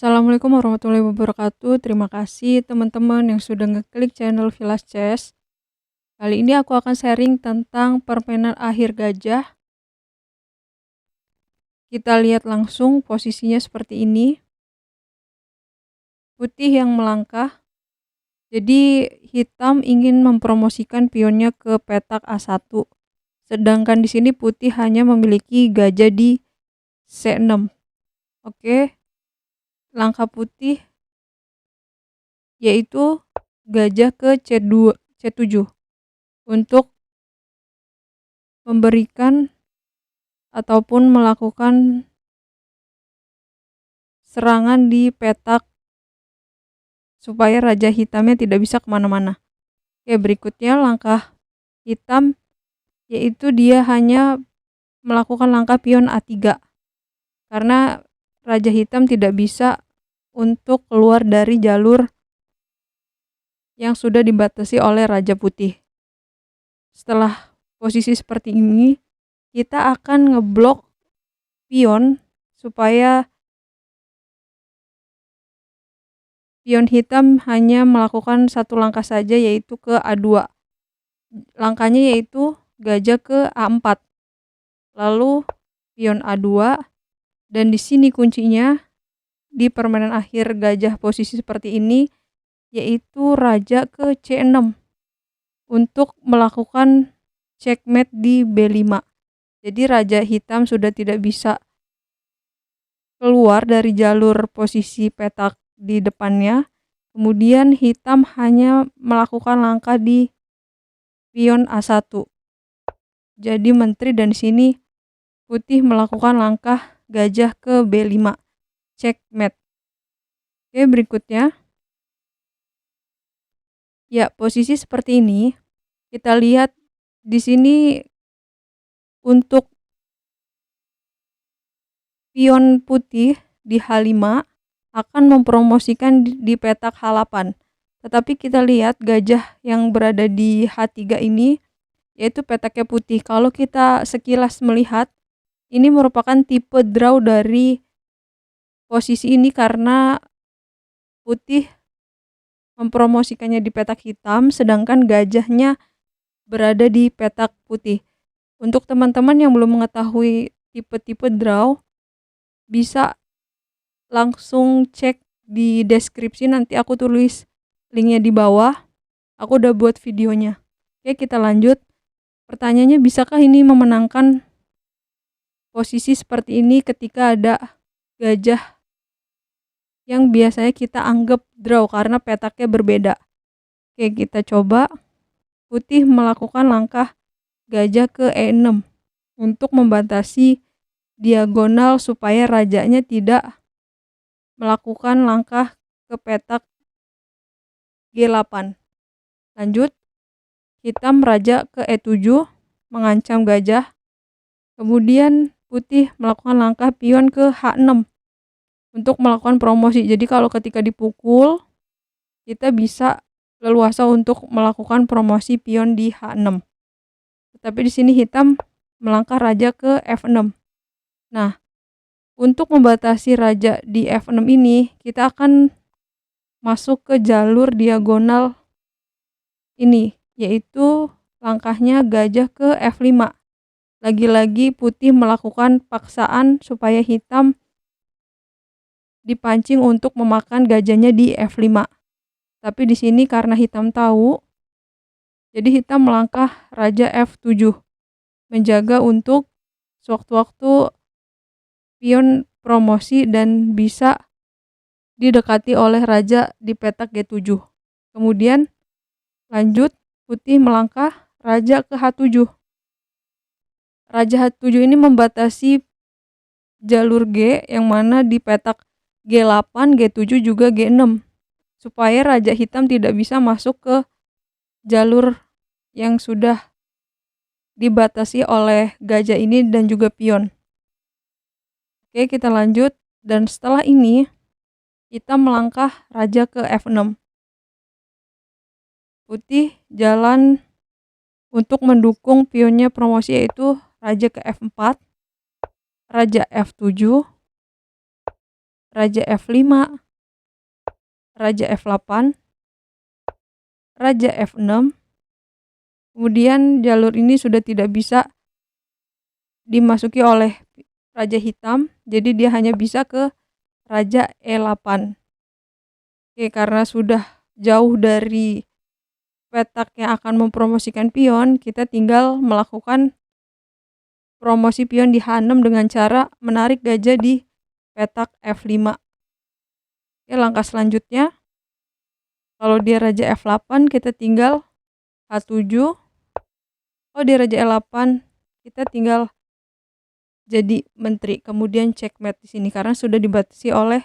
Assalamualaikum warahmatullahi wabarakatuh. Terima kasih teman-teman yang sudah ngeklik channel Vilas Chess. Kali ini aku akan sharing tentang permainan akhir gajah. Kita lihat langsung posisinya seperti ini. Putih yang melangkah. Jadi hitam ingin mempromosikan pionnya ke petak A1. Sedangkan di sini putih hanya memiliki gajah di C6. Oke. Langkah putih yaitu gajah ke C7 untuk memberikan ataupun melakukan serangan di petak supaya raja hitamnya tidak bisa kemana-mana. Oke, berikutnya langkah hitam yaitu dia hanya melakukan langkah pion A3 karena raja hitam tidak bisa untuk keluar dari jalur yang sudah dibatasi oleh raja putih. Setelah posisi seperti ini, kita akan ngeblok pion supaya pion hitam hanya melakukan satu langkah saja, yaitu ke A2. Langkahnya yaitu gajah ke A4. Lalu pion A2, dan di sini kuncinya di permainan akhir gajah posisi seperti ini yaitu raja ke C6 untuk melakukan checkmate di B5. Jadi raja hitam sudah tidak bisa keluar dari jalur posisi petak di depannya. Kemudian hitam hanya melakukan langkah di pion A1. Jadi menteri, dan di sini putih melakukan langkah gajah ke B5. Checkmate. Oke, berikutnya. Ya, posisi seperti ini. Kita lihat di sini untuk pion putih di H5 akan mempromosikan di petak H8. Tetapi kita lihat gajah yang berada di H3 ini yaitu petaknya putih. Kalau kita sekilas melihat, ini merupakan tipe draw dari posisi ini karena putih mempromosikannya di petak hitam sedangkan gajahnya berada di petak putih. Untuk teman-teman yang belum mengetahui tipe-tipe draw, bisa langsung cek di deskripsi, nanti aku tulis linknya di bawah. Aku udah buat videonya. Oke, kita lanjut. Pertanyaannya, bisakah ini memenangkan posisi seperti ini ketika ada gajah yang biasanya kita anggap draw karena petaknya berbeda? Oke, kita coba. Putih melakukan langkah gajah ke E6 untuk membatasi diagonal supaya rajanya tidak melakukan langkah ke petak G8. Lanjut, hitam raja ke E7 mengancam gajah. Kemudian putih melakukan langkah pion ke H6 untuk melakukan promosi. Jadi kalau ketika dipukul, kita bisa leluasa untuk melakukan promosi pion di H6. Tetapi di sini hitam melangkah raja ke F6. Nah, untuk membatasi raja di F6 ini, kita akan masuk ke jalur diagonal ini, yaitu langkahnya gajah ke F5. Lagi-lagi putih melakukan paksaan supaya hitam dipancing untuk memakan gajahnya di F5. Tapi di sini karena hitam tahu, jadi hitam melangkah raja F7, menjaga untuk sewaktu-waktu pion promosi dan bisa didekati oleh raja di petak G7. Kemudian lanjut, putih melangkah raja ke H7. Raja H7 ini membatasi jalur G yang mana di petak G8, G7 juga G6. Supaya raja hitam tidak bisa masuk ke jalur yang sudah dibatasi oleh gajah ini dan juga pion. Oke, kita lanjut. Dan setelah ini, hitam melangkah raja ke F6. Putih jalan untuk mendukung pionnya promosi, yaitu raja ke F4, raja F7, raja F5, raja F8, raja F6. Kemudian jalur ini sudah tidak bisa dimasuki oleh raja hitam, jadi dia hanya bisa ke raja E8. Oke, karena sudah jauh dari petak yang akan mempromosikan pion, kita tinggal melakukan promosi pion di H6 dengan cara menarik gajah di petak F5. Oke, langkah selanjutnya, kalau dia raja F8, kita tinggal H7. Kalau dia raja E8, kita tinggal jadi menteri. Kemudian checkmate di sini karena sudah dibatasi oleh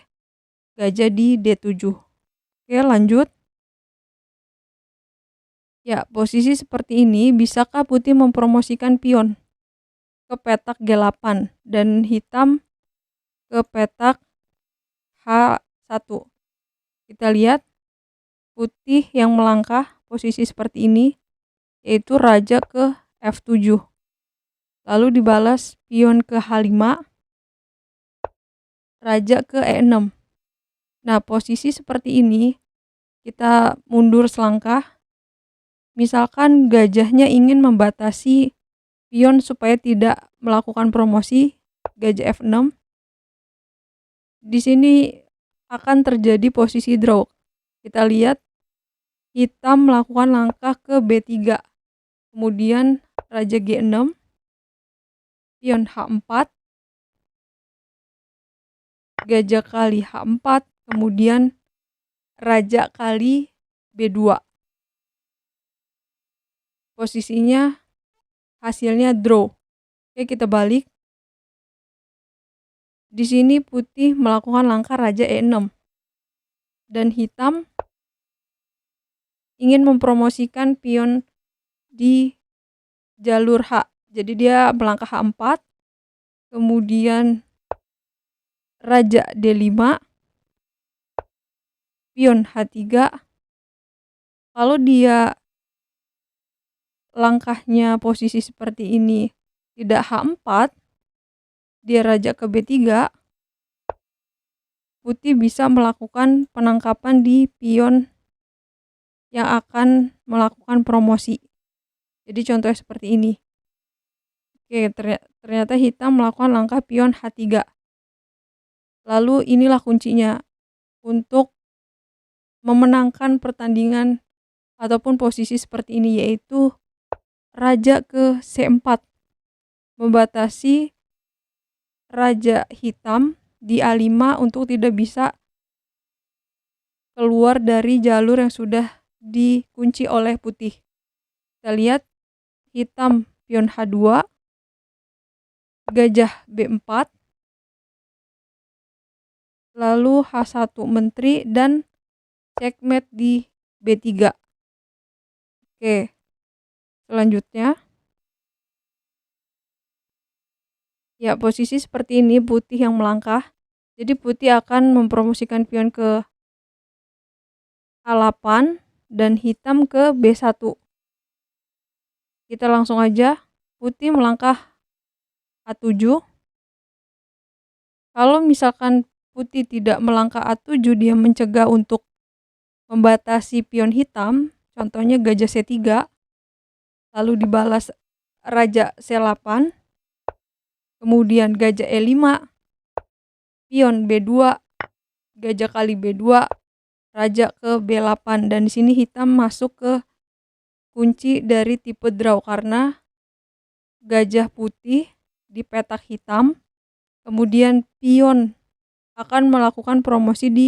gajah di D7. Oke, lanjut. Ya, posisi seperti ini bisakah putih mempromosikan pion ke petak G8 dan hitam ke petak H1? Kita lihat putih yang melangkah posisi seperti ini, yaitu raja ke F7. Lalu dibalas pion ke H5, raja ke E6. Nah, posisi seperti ini kita mundur selangkah. Misalkan gajahnya ingin membatasi pion supaya tidak melakukan promosi, gajah F6. Di sini akan terjadi posisi draw. Kita lihat hitam melakukan langkah ke B3. Kemudian raja G6, pion H4, gajah kali H4, kemudian raja kali B2. Posisinya hasilnya draw. Oke, kita balik. Di sini putih melakukan langkah raja E6 dan hitam ingin mempromosikan pion di jalur H. Jadi dia melangkah H4, kemudian raja D5, pion H3. Kalau dia langkahnya posisi seperti ini tidak H4, dia raja ke B3, putih bisa melakukan penangkapan di pion yang akan melakukan promosi. Jadi contohnya seperti ini. Oke, ternyata hitam melakukan langkah pion H3. Lalu inilah kuncinya untuk memenangkan pertandingan ataupun posisi seperti ini, yaitu raja ke C4, membatasi raja hitam di A5 untuk tidak bisa keluar dari jalur yang sudah dikunci oleh putih. Kita lihat hitam pion H2, gajah B4, lalu H1 menteri dan checkmate di B3. Oke, selanjutnya. Ya, posisi seperti ini putih yang melangkah. Jadi putih akan mempromosikan pion ke A8 dan hitam ke B1. Kita langsung aja, putih melangkah A7. Kalau misalkan putih tidak melangkah A7, dia mencegah untuk membatasi pion hitam, contohnya gajah C3, lalu dibalas raja C8, kemudian gajah E5, pion B2, gajah kali B2, raja ke B8, dan di sini hitam masuk ke kunci dari tipe draw karena gajah putih di petak hitam, kemudian pion akan melakukan promosi di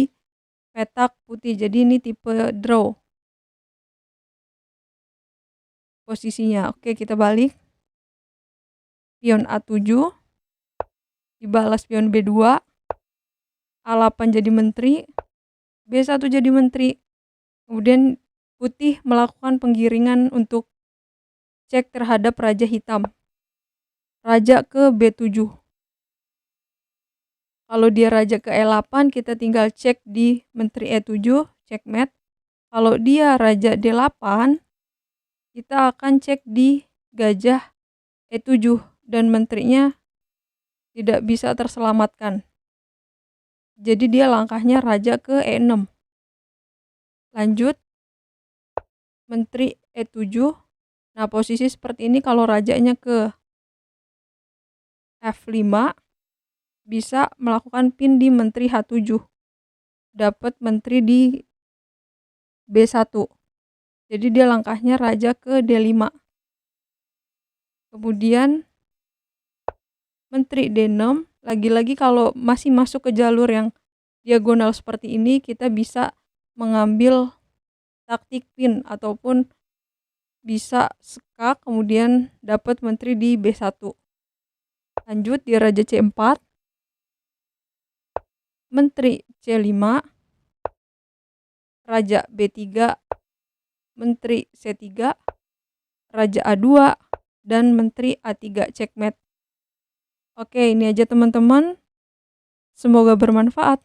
petak putih. Jadi ini tipe draw posisinya. Oke, kita balik. Pion A7 dibalas pion B2, A8 jadi menteri, B1 jadi menteri. Kemudian putih melakukan penggiringan untuk cek terhadap raja hitam. Raja ke B7. Kalau dia raja ke E8, kita tinggal cek di menteri E7, checkmate. Kalau dia raja D8, kita akan cek di gajah E7 dan menterinya tidak bisa terselamatkan. Jadi dia langkahnya raja ke E6. Lanjut, menteri E7. Nah, posisi seperti ini kalau rajanya ke F5, bisa melakukan pin di menteri H7. Dapat menteri di B1. Jadi dia langkahnya raja ke D5. Kemudian menteri D6, lagi-lagi kalau masih masuk ke jalur yang diagonal seperti ini, kita bisa mengambil taktik pin ataupun bisa skak kemudian dapat menteri di B1. Lanjut di raja C4, menteri C5, raja B3, menteri C3, raja A2, dan menteri A3 checkmate. Oke, ini aja teman-teman. Semoga bermanfaat.